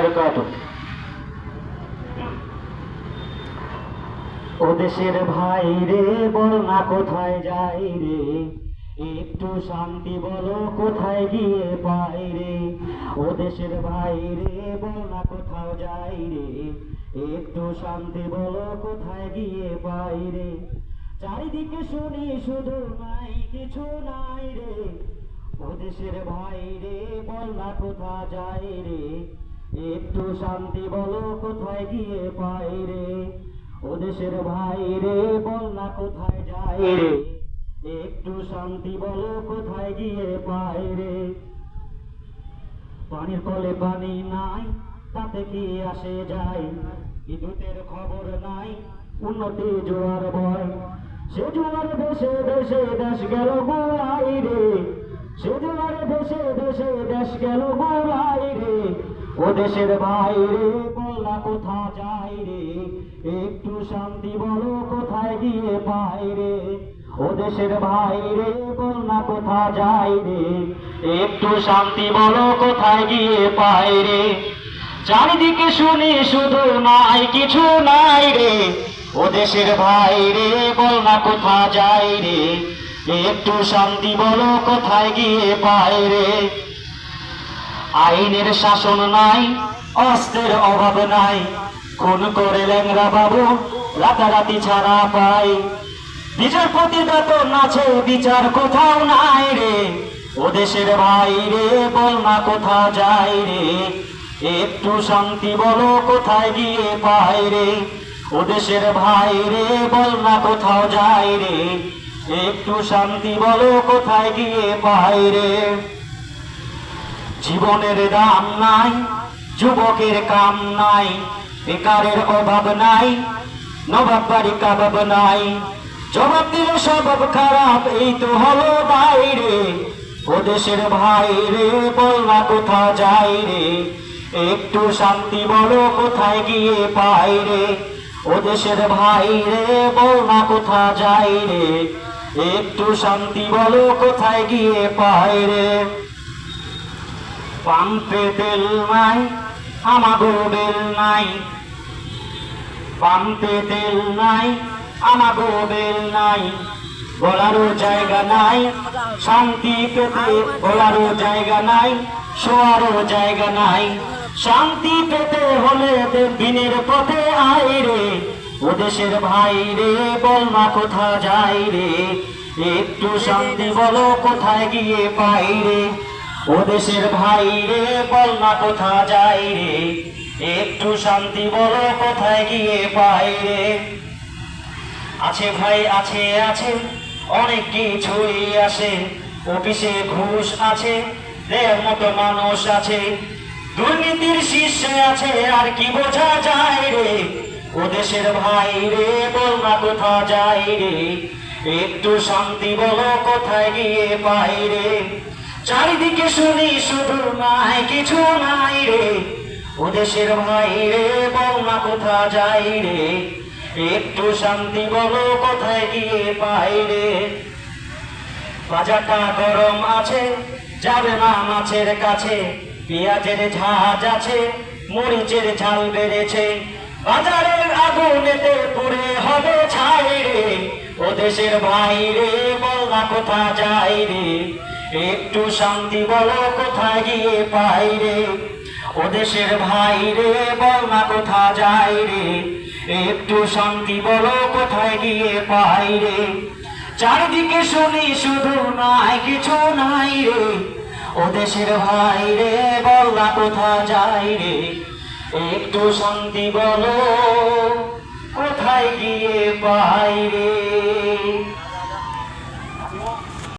বারাকাতুহু। ও দেশের ভাই রে বল না কোথায় যাই রে, একটু শান্তি বলো কোথায় গিয়ে পাই রে। ও দেশের ভাই রে বল না কোথাও যাই রে, একটু শান্তি বলো কোথায় গিয়ে পাই রে। চারিদিকে শুনি শুধু নাই কিছু নাই রে, ও দেশের ভাই রে বল না কোথা যাই রে, একটু শান্তি বলো কোথায় গিয়ে পাই রে। ও দেশের ভাই রে বল না কোথায় যাই রে, একটু শান্তি বলো কোথায় গিয়ে পাই রে। পানির কলে পানি নাই তাতে কি আসে যায়, বিদ্যুতের খবর নাই উন্নতি জোয়ার ভয়। সে জোয়ার দেশে দেশে দেশ গেল গোড়াই রে, সে জোয়ার দেশে দেশে দেশ গেল গোড়াই রে। ও দেশের ভাই রে বল না কোথা যাই রে, একটু শান্তি বলো কোথায় গিয়ে পাই রে। ও দেশের ভাই রে বল না কোথা যাই রে, একটু শান্তি বলো কোথায় গিয়ে পাই রে। চারিদিকে শুনি শুধু নাই কিছু নাই রে, ও দেশের ভাই রে বল না কোথা যাই রে, একটু শান্তি বলো কোথায় গিয়ে পাই রে। আইনের শাসন নাই, অস্ত্রের অভাব নাই, খুন করে ল্যাংরা বাবু রাতারাতি ছাড়া পাই। বিচারপতি বেতন আছে বিচার কোথাও নাই রে, ও দেশের ভাই রে বল না কোথা যাই রে, একটু শান্তি বলো কোথায় গিয়ে পাই রে। ও দেশের ভাই রে বল না কোথাও যাই রে, একটু শান্তি বলো কোথায় গিয়ে পাই রে। জীবনের দাম নাই, যুবকের কাম নাই, বেকারের অভাব নাই, নবাব বাড়ি কাবাব নাই। জবাব দিলে স্বভাব খারাপ এই তো হলো দায় রে, ও দেশের ভাই রে বল না কোথা যাই রে, একটু শান্তি বলো কোথায় গিয়ে পাই রে। ও দেশের ভাই রে বল না কোথা যাই রে, একটু শান্তি বলো কোথায় গিয়ে পাই রে। পাম্পে তেল নাই আমাগো বেল নাই, পাম্পে তেল নাই আমাগো বেল নাই, বলারও জায়গা নাই শান্তি পেতে, বলারও জায়গা নাই শোয়ারও জায়গা নাই। শান্তি পেতে হলে দিনের পথে আই রে, ও দেশের ভাই রে বল না কোথা যাই রে, একটু শান্তি বলো কোথায় গিয়ে পাই রে। ও দেশের ভাই রে বল না কোথা যাই রে, একটু শান্তি বলো কোথায় গিয়ে পাই রে। আছে ভাই আছে আছে অনেক কিছুই আসে, অফিসে ঘুষ আছে দেড় মতো মানুষ আছে, দুর্নীতির শীর্ষে আছে আর কি বোঝা যায় রে। ও দেশের ভাই রে বল না কোথা যাই রে, একটু শান্তি বলো কোথায় গিয়ে পাই রে। চারিদিকে শুনি শুধু নাই কিছু নাই রে, ও দেশের ভাই রে বল না কোথা যাই রে, একটু শান্তি বলো কোথায় গিয়ে পাই রে। বাজারটা গরম আছে যাবে না মাছের কাছে, পেঁয়াজের ঝাঁজ আছে মরিচের ঝাল বেড়েছে, বাজারের আগুনেতে পুড়ে হবে ছাই রে। ও দেশের ভাই রে বল না কোথা যাই রে, একটু শান্তি বলো কোথায় গিয়ে পাই রে। ও দেশের ভাই রে বল না কোথা যাই রে, একটু শান্তি বলো কোথায় গিয়ে পাই রে। চারিদিকে শুনি শুধু নাই কিছু নাই রে, ও দেশের ভাই রে বল না কোথা যাই রে, একটু শান্তি বলো কোথায় গিয়ে পাই রে।